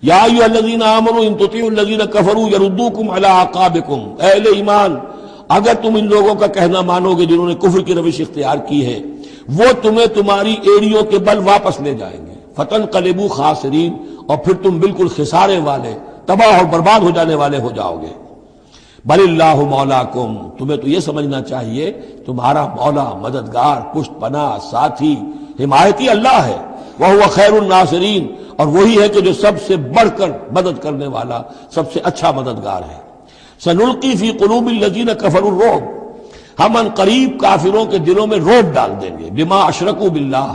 یا ایھا الذین آمنوا ان تطیعوا الذین کفروا یردوکم علی اعقابکم، اے اہل ایمان اگر تم ان لوگوں کا کہنا مانو گے جنہوں نے کفر کی روش اختیار کی ہے، وہ تمہیں تمہاری ایڑیوں کے بل واپس لے جائیں گے، فتنقلبوا خاسرین، اور پھر تم بالکل خسارے والے، تباہ اور برباد ہو جانے والے ہو جاؤ گے۔ بل اللہ مولاکم، تمہیں تو یہ سمجھنا چاہیے تمہارا مولا، مددگار، پشت پناہ، ساتھی، حمایتی اللہ ہے، وہو خیر الناصرین، اور وہی ہے کہ جو سب سے بڑھ کر مدد کرنے والا، سب سے اچھا مددگار ہے۔ سنلقی فی قلوب الذین کفروا الرعب، ہم ان قریب کافروں کے دلوں میں رعب ڈال دیں گے، بما اشرکوا باللہ،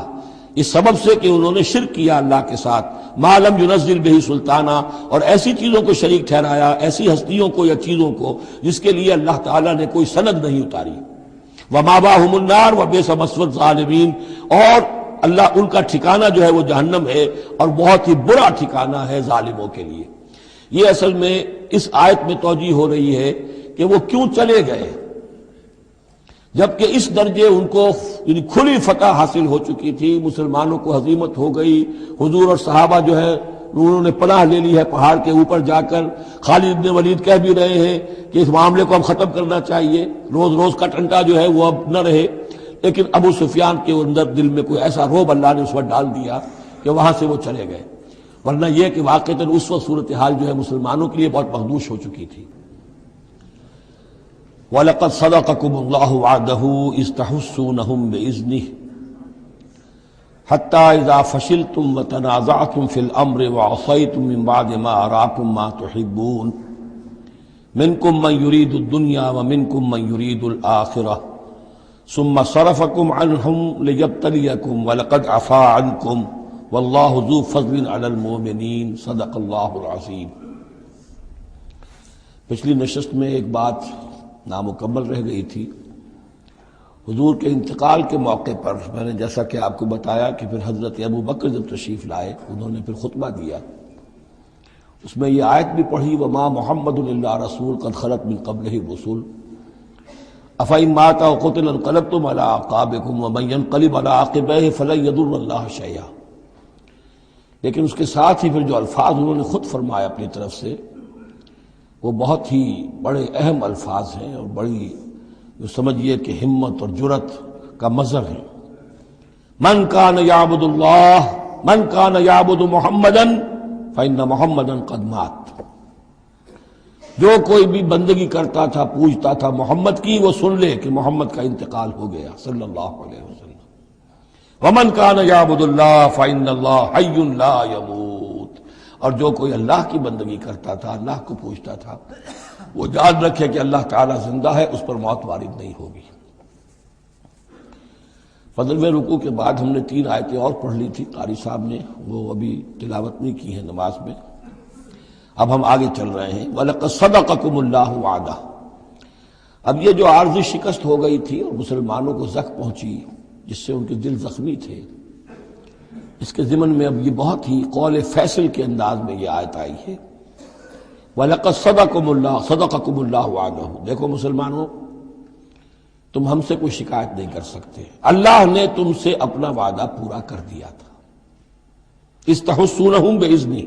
اس سبب سے کہ انہوں نے شرک کیا اللہ کے ساتھ، ما لم ینزل بہ سلطانہ، اور ایسی چیزوں کو شریک ٹھہرایا، ایسی ہستیوں کو یا چیزوں کو جس کے لیے اللہ تعالیٰ نے کوئی سند نہیں اتاری۔ ومأواہم النار وبئس مثوی الظالمین، اور اللہ ان کا ٹھکانہ جو ہے وہ جہنم ہے، اور بہت ہی برا ٹھکانہ ہے ظالموں کے لیے۔ یہ اصل میں اس آیت میں توجیہ ہو رہی ہے کہ وہ کیوں چلے گئے، جبکہ اس درجے ان کو یعنی کھلی فتح حاصل ہو چکی تھی، مسلمانوں کو ہزیمت ہو گئی، حضور اور صحابہ جو ہے انہوں نے پناہ لے لی ہے پہاڑ کے اوپر جا کر۔ خالد بن ولید کہہ بھی رہے ہیں کہ اس معاملے کو اب ختم کرنا چاہیے، روز روز کا ٹنٹا جو ہے وہ اب نہ رہے، لیکن ابو سفیان کے اندر دل میں کوئی ایسا رعب اللہ نے اس وقت ڈال دیا کہ وہاں سے وہ چلے گئے، ورنہ یہ کہ واقعتاً اس وقت صورتحال جو ہے مسلمانوں کے لیے بہت مخدوش ہو چکی تھی۔ وَلَقَدْ صَدَقَكُمُ اللَّهُ وَعْدَهُ إِذْ تَحُسُّونَهُم بِإِذْنِهِ حَتَّىٰ إِذَا فَشِلْتُمْ وَتَنَازَعْتُمْ فِي الْأَمْرِ وَعَصَيْتُم مِّن بَعْدِ مَا أَرَاكُم مَّا تُحِبُّونَ مِنكُم مَّن يُرِيدُ الدُّنْيَا وَمِنكُم مَّن يُرِيدُ الْآخِرَةَ ثُمَّ صَرَفَكُمْ عَنْهُمْ لِيَبْتَلِيَكُمْ وَلَقَدْ عَفَا عَنكُمْ وَاللَّهُ ذُو فَضْلٍ عَلَى الْمُؤْمِنِينَ صدق اللہ العظیم۔ پچھلی نشست میں ایک بات نامکمل رہ گئی تھی۔ حضور کے انتقال کے موقع پر میں نے جیسا کہ آپ کو بتایا کہ پھر حضرت ابو بکر جب تشریف لائے انہوں نے پھر خطبہ دیا، اس میں یہ آیت بھی پڑھی، وما محمد الا رسول قد خلت من قبلہ الرسل افإن مات أو قتل انقلبتم على أعقابكم ومن ينقلب على عقبيه فلن يضر الله شيئا۔ لیکن اس کے ساتھ ہی پھر جو الفاظ انہوں نے خود فرمایا اپنی طرف سے وہ بہت ہی بڑے اہم الفاظ ہیں، اور بڑی جو سمجھیے کہ ہمت اور جرت کا مظہر ہے۔ من کان یعبد اللہ، من کان یعبد محمدا فإن محمدا قد مات، جو کوئی بھی بندگی کرتا تھا، پوجتا تھا محمد کی، وہ سن لے کہ محمد کا انتقال ہو گیا صلی اللہ علیہ وسلم۔ ومن کان یعبد اللہ فإن اللہ حی لا یموت، اور جو کوئی اللہ کی بندگی کرتا تھا، اللہ کو پوجتا تھا، وہ یاد رکھے کہ اللہ تعالیٰ زندہ ہے، اس پر موت وارد نہیں ہوگی۔ فضل رکوع کے بعد ہم نے 3 آیتیں اور پڑھ لی تھی، قاری صاحب نے وہ ابھی تلاوت نہیں کی ہیں نماز میں، اب ہم آگے چل رہے ہیں۔ وَلَقَدْ صَدَقَكُمُ اللَّهُ وَعْدَهُ، اب یہ جو عارضی شکست ہو گئی تھی اور مسلمانوں کو زخم پہنچی جس سے ان کے دل زخمی تھے، اس کے ضمن میں اب یہ بہت ہی قول فیصل کے انداز میں یہ آیت آئی ہے، وَلَقَدْ صَدَقَكُمُ اللَّهُ وَعْدَهُ۔ دیکھو مسلمانوں، تم ہم سے کوئی شکایت نہیں کر سکتے، اللہ نے تم سے اپنا وعدہ پورا کر دیا تھا۔ اِذْ تَحُسُّونَهُم بِإِذْنِهِ،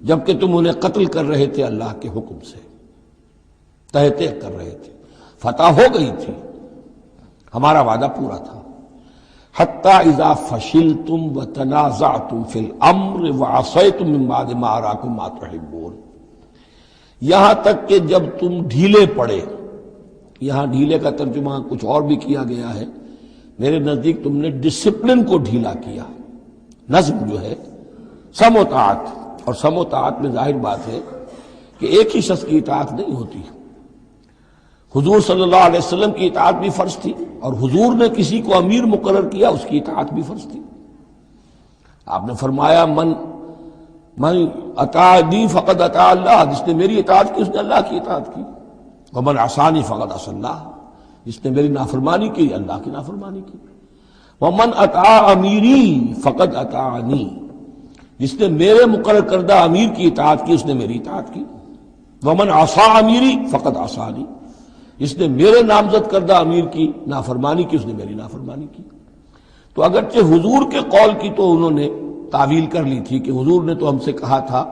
جبکہ تم انہیں قتل کر رہے تھے اللہ کے حکم سے، تہتے کر رہے تھے، فتح ہو گئی تھی، ہمارا وعدہ پورا تھا۔ حتی اذا فشلتم وتنازعتم فی الامر وعصیتم من بعد ما اراکم ما تحبون، یہاں تک کہ جب تم ڈھیلے پڑے، یہاں ڈھیلے کا ترجمہ کچھ اور بھی کیا گیا ہے، میرے نزدیک تم نے ڈسپلن کو ڈھیلا کیا۔ نظم جو ہے سم و طاعت، اور سم و طاعت میں ظاہر بات ہے کہ ایک ہی شخص کی اطاعت نہیں ہوتی، حضور صلی اللہ علیہ وسلم کی اطاعت بھی فرض تھی، اور حضور نے کسی کو امیر مقرر کیا اس کی اطاعت بھی فرض تھی۔ آپ نے فرمایا من اطاعنی فقد اطاع اللہ، جس نے میری اطاعت کی اس نے اللہ کی اطاعت کی، ومن عصانی فقد عصى اللہ، جس نے میری نافرمانی کی اللہ کی نافرمانی کی، ومن اطاع امیری فقد اطاعنی، جس نے میرے مقرر کردہ امیر کی اطاعت کی اس نے میری اطاعت کی، ومن عصى امیری فقد عصانی، جس نے میرے نامزد کردہ امیر کی نافرمانی کی اس نے میری نافرمانی کی۔ تو اگرچہ حضور کے قول کی تو انہوں نے تعویل کر لی تھی کہ حضور نے تو ہم سے کہا تھا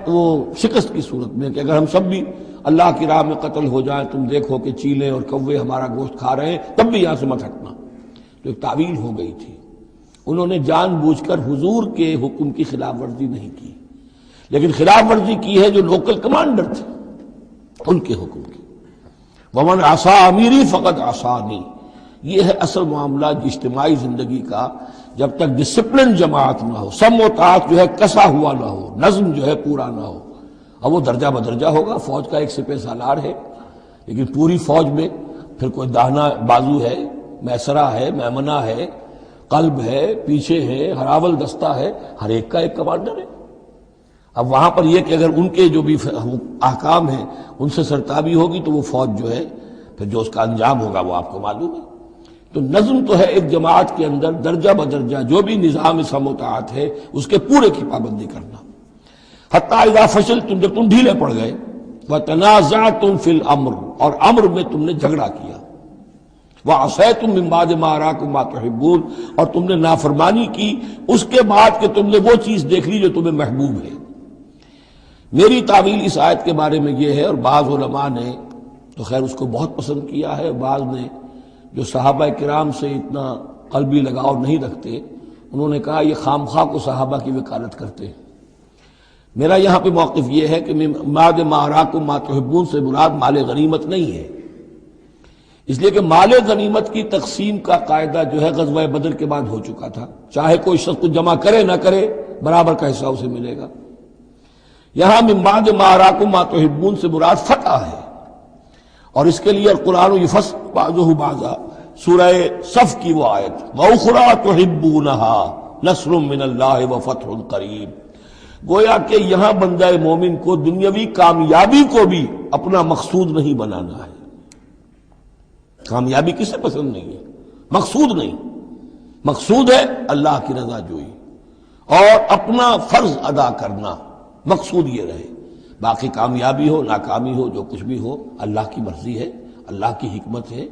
وہ شکست کی صورت میں کہ اگر ہم سب بھی اللہ کی راہ میں قتل ہو جائیں، تم دیکھو کہ چیلے اور کوے ہمارا گوشت کھا رہے ہیں، تب بھی یہاں سے مت ہٹنا. تو ایک تعویل ہو گئی تھی. انہوں نے جان بوجھ کر حضور کے حکم کی خلاف ورزی نہیں کی، لیکن خلاف ورزی کی ہے جو لوکل کمانڈر تھے ان کے حکم کی. ومن عصا امیری فقط عصانی. یہ ہے اصل معاملہ اجتماعی زندگی کا. جب تک ڈسپلن جماعت نہ ہو، سم و طاعت جو ہے کسا ہوا نہ ہو، نظم جو ہے پورا نہ ہو. اب وہ درجہ بدرجہ ہوگا. فوج کا ایک سپہ سالار ہے، لیکن پوری فوج میں پھر کوئی داہنا بازو ہے، میسرہ ہے، میمنہ ہے، قلب ہے، پیچھے ہے، ہراول دستہ ہے، ہر ایک کا ایک کمانڈر ہے. اب وہاں پر یہ کہ اگر ان کے جو بھی احکام ہیں ان سے سرتابی ہوگی تو وہ فوج جو ہے پھر جو اس کا انجام ہوگا وہ آپ کو معلوم ہے. تو نظم تو ہے ایک جماعت کے اندر درجہ بدرجہ جو بھی نظام سم و طاعت ہے اس کے پورے کی پابندی کرنا. حتیٰ اذا فشلتم، جب تم ڈھیلے پڑ گئے، وتنازعتم فی الامر، اور امر میں تم نے جھگڑا کیا، وعصیتم من بعد ما اراکم ما تحبون، اور تم نے نافرمانی کی اس کے بعد کہ تم نے وہ چیز دیکھ لی جو تمہیں محبوب ہے. میری تعویل اس آیت کے بارے میں یہ ہے، اور بعض علماء نے تو خیر اس کو بہت پسند کیا ہے، بعض نے جو صحابہ کرام سے اتنا قلبی لگاؤ نہیں رکھتے انہوں نے کہا یہ خامخواہ کو صحابہ کی وکالت کرتے ہیں. میرا یہاں پہ موقف یہ ہے کہ بعد ما اراکم ما تحبون سے مراد مال غنیمت نہیں ہے، اس لیے کہ مال غنیمت کی تقسیم کا قاعدہ جو ہے غزوہ بدر کے بعد ہو چکا تھا. چاہے کوئی شخص کو جمع کرے نہ کرے برابر کا حصہ اسے ملے گا. یہاں من بعد ما اراکم ما تحبون سے مراد فتح ہے، اور اس کے لیے قرآن یفصل بعضہ بعضا، سورہ صف کی وہ آیت وَأُخْرَىٰ تُحِبُّونَهَا نَصْرٌ مِّنَ اللَّهِ وَفَتْحٌ قَرِیب. گویا کہ یہاں بندہ مومن کو دنیاوی کامیابی کو بھی اپنا مقصود نہیں بنانا ہے. کامیابی کسے پسند نہیں ہے؟ مقصود نہیں. مقصود ہے اللہ کی رضا جوئی اور اپنا فرض ادا کرنا، مقصود یہ رہے. باقی کامیابی ہو ناکامی ہو جو کچھ بھی ہو اللہ کی مرضی ہے، اللہ کی حکمت ہے.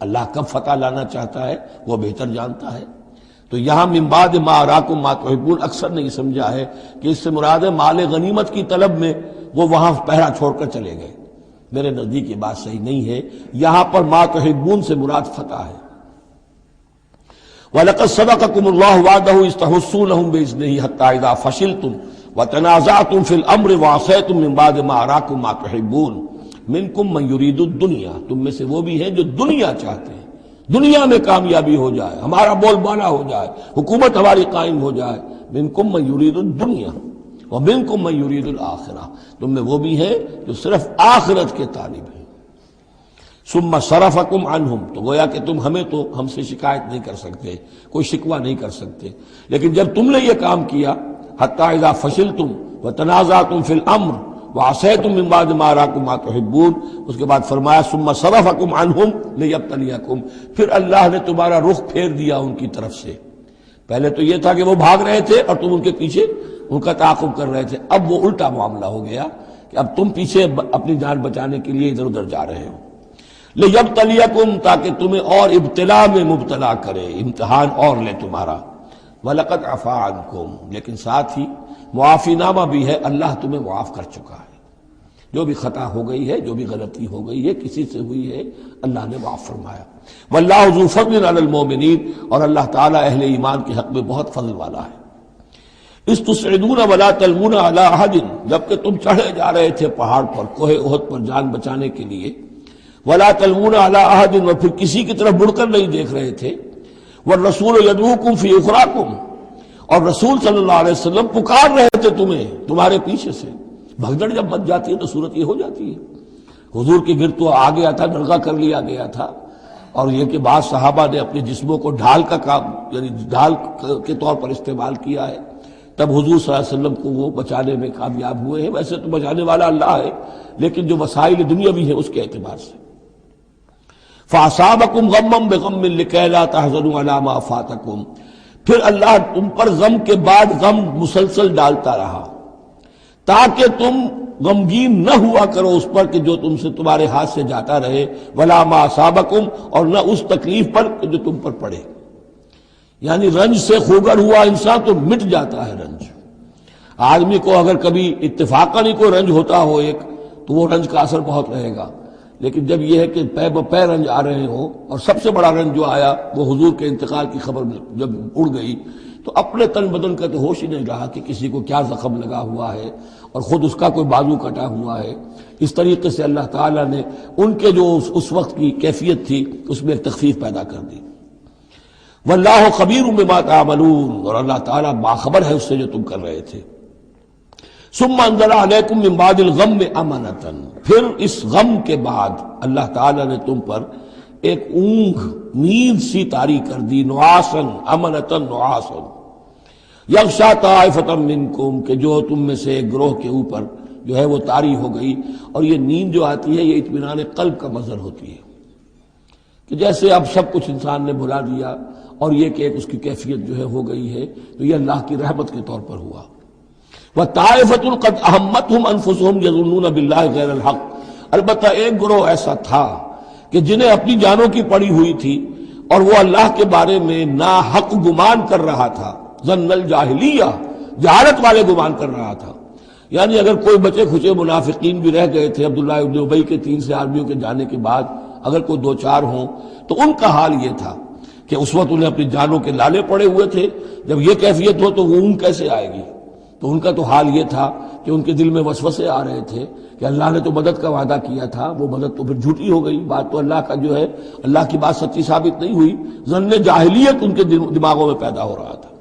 اللہ کب فتح لانا چاہتا ہے وہ بہتر جانتا ہے. تو یہاں من بعد ما اراکم ما تحبون اکثر نے یہ سمجھا ہے کہ اس سے مراد ہے مال غنیمت کی طلب میں وہ وہاں پہرا چھوڑ کر چلے گئے. میرے نزدیک یہ بات صحیح نہیں ہے. یہاں پر ما تحبون سے مراد فتح ہے. وَلَقَدْ صَدَقَكُمُ اللَّهُ وَعْدَهُ إِذْ تَحُسُّونَهُم بِإِذْنِهِ حَتَّىٰ إِذَا فَشِلْتُمْ وَتَنَازَعْتُمْ فِي الْأَمْرِ وَعَصَيْتُم مِّن بَعْدِ مَا أَرَاكُم مَّا تُحِبُّونَ مِنكُم مَّن يُرِيدُ الدُّنْيَا. تم میں سے وہ بھی ہیں جو دنیا چاہتے ہیں، دنیا میں کامیابی ہو جائے، ہمارا بول بالا ہو جائے، حکومت ہماری قائم ہو جائے. منکم من یرید الدنیا ومنکم من یرید الآخرہ. تم میں وہ بھی ہیں جو صرف آخرت کے طالب ہیں. ثم صرفکم عنہم، تو گویا کہ تم ہمیں تو ہم سے شکایت نہیں کر سکتے، کوئی شکوہ نہیں کر سکتے. لیکن جب تم نے یہ کام کیا حتی اذا فشلتم وتنازعتم فی الامر وعصیتم من بعد ما اراکم ما تحبون، اس کے بعد فرمایا ثم صرفکم عنہم لیبتلیکم، پھر اللہ نے تمہارا رخ پھیر دیا ان کی طرف سے. پہلے تو یہ تھا کہ وہ بھاگ رہے تھے اور تم ان کے پیچھے ان کا تعاقب کر رہے تھے. اب وہ الٹا معاملہ ہو گیا کہ اب تم پیچھے اپنی جان بچانے کے لیے ادھر ادھر جا رہے ہو. لیبتلیکم، تاکہ تمہیں اور ابتلا میں مبتلا کرے، امتحان اور لے تمہارا. وَلَقَدْ عَفَا عَنْكُمْ، لیکن ساتھ ہی معافی نامہ بھی ہے، اللہ تمہیں معاف کر چکا ہے. جو بھی خطا ہو گئی ہے، جو بھی غلطی ہو گئی ہے، کسی سے ہوئی ہے، اللہ نے معاف فرمایا. وَاللَّهُ ذُو فَضْلٍ عَلَى الْمُؤْمِنِينَ، اور اللہ تعالیٰ اہل ایمان کے حق میں بہت فضل والا ہے. اِذْ تُصْعِدُونَ وَلَا تَلْوُونَ عَلَىٰ أَحَدٍ، جبکہ تم چڑھے جا رہے تھے پہاڑ پر، کوہ احد پر جان بچانے کے لیے. وَلَا تَلْوُونَ عَلَىٰ أَحَدٍ، اور پھر کسی کی طرف مڑ کر نہیں دیکھ رہے تھے. وَالرَّسُولُ يَدْعُوكُمْ فِي أُخْرَاكُمْ، اور رسول صلی اللہ علیہ وسلم پکار رہے تھے تمہیں تمہارے پیچھے سے. بھگدڑ جب بچ جاتی ہے تو صورت یہ ہو جاتی ہے. حضور کے گرد تو آ گیا تھا، نرغہ کر لیا گیا تھا، اور یہ کہ بعض صحابہ نے اپنے جسموں کو ڈھال کا کام یعنی ڈھال کے طور پر استعمال کیا ہے، تب حضور صلی اللہ علیہ وسلم کو وہ بچانے میں کامیاب ہوئے ہیں. ویسے تو بچانے والا اللہ ہے، لیکن جو وسائل دنیاوی ہیں اس کے اعتبار سے. فَأَصَابَكُمْ غَمًّا بِغَمٍّ لِكَيْ لَا تَحْزَنُوا عَلَىٰ مَا فَاتَكُمْ، پھر اللہ تم پر غم کے بعد غم مسلسل ڈالتا رہا تاکہ تم غمگین نہ ہوا کرو اس پر کہ جو تم سے تمہارے ہاتھ سے جاتا رہے. وَلَا مَا أَصَابَكُمْ، اور نہ اس تکلیف پر جو تم پر پڑے. یعنی رنج سے خوگر ہوا انسان تو مٹ جاتا ہے رنج. آدمی کو اگر کبھی اتفاقاً ہی کوئی رنج ہوتا ہو ایک تو وہ رنج کا اثر بہت رہے گا، لیکن جب یہ ہے کہ پے بپے رنج آ رہے ہوں، اور سب سے بڑا رنج جو آیا وہ حضور کے انتقال کی خبر جب اڑ گئی تو اپنے تن بدن کا تو ہوش ہی نہیں رہا کہ کسی کو کیا زخم لگا ہوا ہے اور خود اس کا کوئی بازو کٹا ہوا ہے۔ اس طریقے سے اللہ تعالیٰ نے ان کے جو اس وقت کی کیفیت تھی اس میں ایک تخفیف پیدا کر دی۔ واللہ خبیر بما تعملون، اور اللہ تعالیٰ باخبر ہے اس سے جو تم کر رہے تھے۔ ثم انزل علیکم من بعد الغم امنۃ، پھر اس غم کے بعد اللہ تعالیٰ نے تم پر ایک اونگ، نیند سی طاری کر دی، نعاسن امنۃ نعاسن یغشا طائفۃ منکم، کہ جو تم میں سے ایک گروہ کے اوپر جو ہے وہ طاری ہو گئی۔ اور یہ نیند جو آتی ہے یہ اطمینان قلب کا مظہر ہوتی ہے کہ جیسے اب سب کچھ انسان نے بھلا دیا اور یہ کہ ایک اس کی کیفیت جو ہے ہو گئی ہے، تو یہ اللہ کی رحمت کے طور پر ہوا۔ وَطَائِفَةٌ قَدْ أَهَمَّتْهُمْ أَنفُسُهُمْ يَظُنُّونَ بِاللَّهِ غَيْرَ الْحَقِّ، البتہ ایک گروہ ایسا تھا کہ جنہیں اپنی جانوں کی پڑی ہوئی تھی اور وہ اللہ کے بارے میں ناحق گمان کر رہا تھا، ظن الجاہلیہ، جہالت والے گمان کر رہا تھا۔ یعنی اگر کوئی بچے کھچے منافقین بھی رہ گئے تھے عبداللہ ابن ابی کے 3 سے آدمیوں کے جانے کے بعد، اگر کوئی 2-4 ہوں تو ان کا حال یہ تھا کہ اس وقت انہیں اپنی جانوں کے لالے پڑے ہوئے تھے، جب یہ کیفیت ہو تو وہ اون کیسے آئے گی؟ تو ان کا تو حال یہ تھا کہ ان کے دل میں وسوسے آ رہے تھے کہ اللہ نے تو مدد کا وعدہ کیا تھا، وہ مدد تو پھر جھوٹی ہو گئی، بات تو اللہ کا جو ہے اللہ کی بات سچی ثابت نہیں ہوئی۔ ظن جاہلیت ان کے دماغوں میں پیدا ہو رہا تھا۔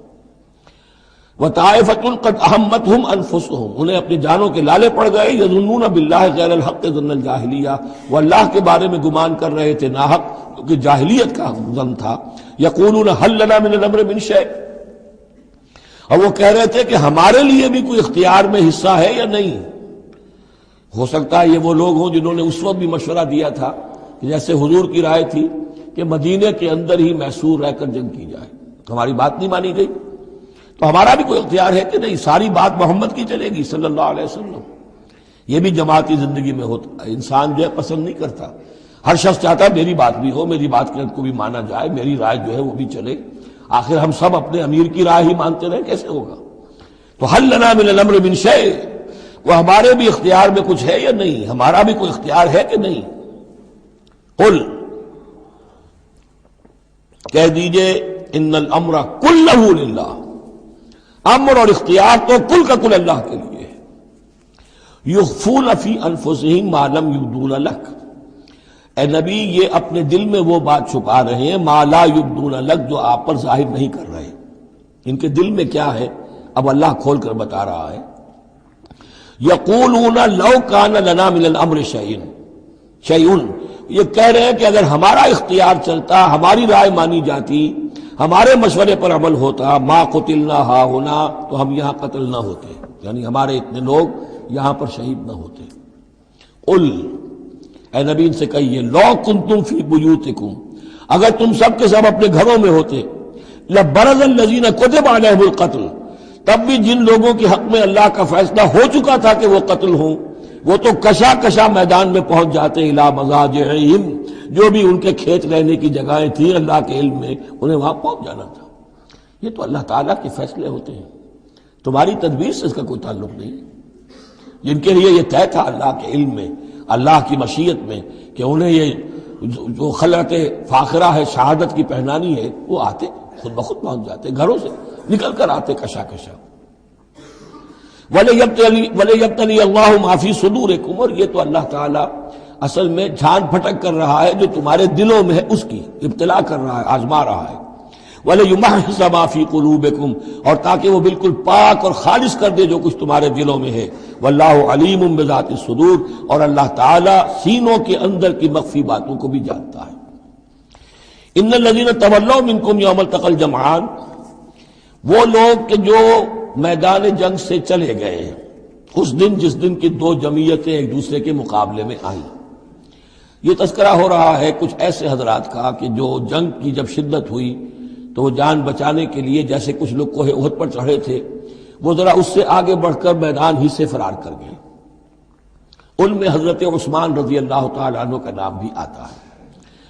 وَطَائِفَةٌ قَدْ أَهَمَّتْهُمْ أَنفُسُهُمْ، انہیں اپنی جانوں کے لالے پڑ گئے، يَظُنُّونَ بِاللَّهِ غَيْرَ الْحَقِّ ظَنَّ الْجَاهِلِيَّةِ، وہ اللہ کے بارے میں گمان کر رہے تھے ناحق، کیونکہ جاہلیت کا ظن تھا۔ يَقُولُونَ هَلْ لَنَا مِنَ الْأَمْرِ مِنْ شَيْءٍ، اور وہ کہہ رہے تھے کہ ہمارے لیے بھی کوئی اختیار میں حصہ ہے یا نہیں۔ ہو سکتا ہے یہ وہ لوگ ہوں جنہوں نے اس وقت بھی مشورہ دیا تھا کہ جیسے حضور کی رائے تھی کہ مدینے کے اندر ہی محصور رہ کر جنگ کی جائے، ہماری بات نہیں مانی گئی تو ہمارا بھی کوئی اختیار ہے کہ نہیں، ساری بات محمد کی چلے گی صلی اللہ علیہ وسلم۔ یہ بھی جماعتی زندگی میں ہوتا ہے، انسان جو ہے پسند نہیں کرتا، ہر شخص چاہتا ہے میری بات بھی ہو، میری بات کو بھی مانا جائے، میری رائے جو ہے وہ بھی چلے۔ آخر ہم سب اپنے امیر کی رائے ہی مانتے رہے، کیسے ہوگا؟ تو حل لنا من الامر من شیء، وہ ہمارے بھی اختیار میں کچھ ہے یا نہیں، ہمارا بھی کوئی اختیار ہے کہ نہیں۔ قل، کہہ دیجئے ان الامر کلہ للہ، امر اور اختیار تو کل کا کل اللہ کے لیے ہے۔ یخفون فی انفسہم ما لم یبدون لک، اے نبی یہ اپنے دل میں وہ بات چھپا رہے ہیں ما لا یبدون لک، جو آپ پر ظاہر نہیں کر رہے، ان کے دل میں کیا ہے اب اللہ کھول کر بتا رہا ہے۔ یقولون لو کان لنا من الامر شیء، یہ کہہ رہے ہیں کہ اگر ہمارا اختیار چلتا، ہماری رائے مانی جاتی، ہمارے مشورے پر عمل ہوتا، ما قتلنا ہاہنا، تو ہم یہاں قتل نہ ہوتے، یعنی ہمارے اتنے لوگ یہاں پر شہید نہ ہوتے۔ قل، اے نبی ان سے کہیے لو کنتم فی بیوتکم، اگر تم سب کے سب اپنے گھروں میں ہوتے، لبرز الذین کتب علیہم القتل، تب بھی جن لوگوں کے حق میں اللہ کا فیصلہ ہو چکا تھا کہ وہ قتل ہوں، وہ تو کشا کشا میدان میں پہنچ جاتے، الی مضاجعہم، جو بھی ان کے کھیت رہنے کی جگہیں تھیں اللہ کے علم میں، انہیں وہاں پہنچ جانا تھا۔ یہ تو اللہ تعالیٰ کے فیصلے ہوتے ہیں، تمہاری تدبیر سے اس کا کوئی تعلق نہیں۔ جن کے لیے یہ طے تھا اللہ کے علم میں، اللہ کی مشیت میں کہ انہیں یہ جو خلعت فاخرہ ہے، شہادت کی پہنانی ہے، وہ آتے خود بخود پہنچ جاتے، گھروں سے نکل کر آتے کشا کشا۔ وَلِيَبْتَلِيَ اللَّهُ مَا فِي صُدُورِكُمْ، اور یہ تو اللہ تعالیٰ اصل میں جھان پھٹک کر رہا ہے جو تمہارے دلوں میں ہے، اس کی ابتلا کر رہا ہے، آزما رہا ہے۔ وَلِيُمَحِّصَ مَا فِي قُلُوبِكُمْ، اور تاکہ وہ بالکل پاک اور خالص کر دے جو کچھ تمہارے دلوں میں ہے۔ وَاللَّهُ عَلِيمٌ بِذَاتِ الصُّدُورِ، اور اللہ تعالیٰ سینوں کے اندر کی مخفی باتوں کو بھی جانتا ہے۔ إِنَّ الَّذِينَ تَوَلَّوْا مِنكُمْ يَوْمَ الْتَقَى الْجَمْعَانِ، وہ لوگ کہ جو میدان جنگ سے چلے گئے اس دن جس دن کی دو جمعیتیں ایک دوسرے کے مقابلے میں آئیں۔ یہ تذکرہ ہو رہا ہے کچھ ایسے حضرات کا کہ جو جنگ کی جب شدت ہوئی تو وہ جان بچانے کے لیے جیسے کچھ لوگ کوہ احد پر چڑھے تھے، وہ ذرا اس سے آگے بڑھ کر میدان ہی سے فرار کر گئے۔ ان میں حضرت عثمان رضی اللہ تعالیٰ عنہ کا نام بھی آتا ہے۔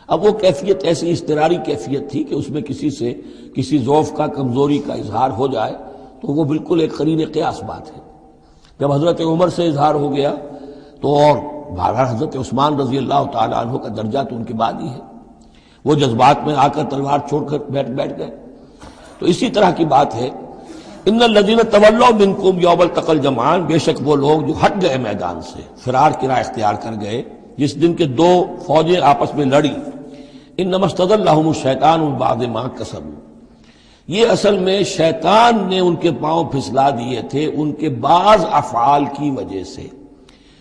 اب وہ کیفیت ایسی اضطراری کیفیت تھی کہ اس میں کسی سے کسی ضعف کا، کمزوری کا اظہار ہو جائے تو وہ بالکل ایک قرین قیاس بات ہے۔ جب حضرت عمر سے اظہار ہو گیا تو اور بہرحال حضرت عثمان رضی اللہ تعالیٰ عنہ کا درجہ تو ان کے بعد ہی ہے، وہ جذبات میں آ کر تلوار چھوڑ کر بیٹھ گئے۔ تو اسی طرح کی بات ہے، ان الذین تولوا منکم یوم التقى الجمعان، بے شک وہ لوگ جو ہٹ گئے میدان سے، فرار کی راہ اختیار کر گئے، جس دن کے دو فوجیں آپس میں لڑی، انما استزلهم الشیطان بعد ما کسبوا، یہ اصل میں شیطان نے ان کے پاؤں پھسلا دیے تھے ان کے بعض افعال کی وجہ سے۔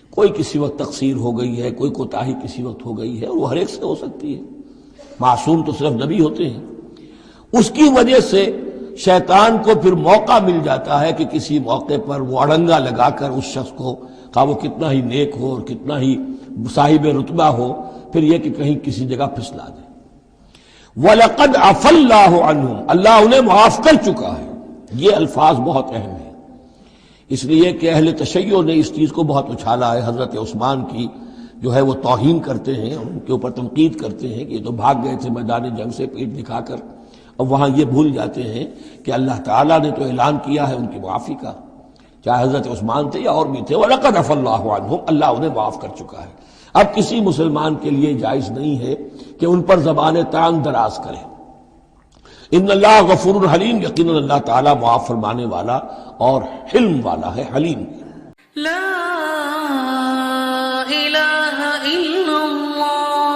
کوئی کسی وقت تقصیر ہو گئی ہے، کوئی کوتاہی کسی وقت ہو گئی ہے، اور وہ ہر ایک سے ہو سکتی ہے، معصوم تو صرف نبی ہوتے ہیں۔ اس کی وجہ سے شیطان کو پھر موقع مل جاتا ہے کہ کسی موقع پر وہ اڑنگا لگا کر اس شخص کو، خواہ وہ کتنا ہی نیک ہو اور کتنا ہی صاحب رتبہ ہو، پھر یہ کہ کہیں کسی جگہ پھسلا دے۔ وَلَقَدْ عَفَا اللَّهُ عَنْهُمْ، اللہ انہیں معاف کر چکا ہے۔ یہ الفاظ بہت اہم ہیں، اس لیے کہ اہل تشیع نے اس چیز کو بہت اچھالا ہے۔ حضرت عثمان کی جو ہے وہ توہین کرتے ہیں، ان کے اوپر تنقید کرتے ہیں کہ یہ تو بھاگ گئے تھے میدان جنگ سے پیٹ دکھا کر، اب وہاں یہ بھول جاتے ہیں کہ اللہ تعالیٰ نے تو اعلان کیا ہے ان کی معافی کا، چاہے حضرت عثمان تھے یا اور بھی تھے۔ وَلَقَدْ عَفَا اللَّهُ عَنْهُمْ، اللہ انہیں معاف کر چکا ہے۔ اب کسی مسلمان کے لیے جائز نہیں ہے کہ ان پر زبان تان دراز کرے۔ ان اللہ غفور حلیم، یقیناً اللہ تعالیٰ معاف فرمانے والا اور حلم والا ہے، حلیم۔ لا الہ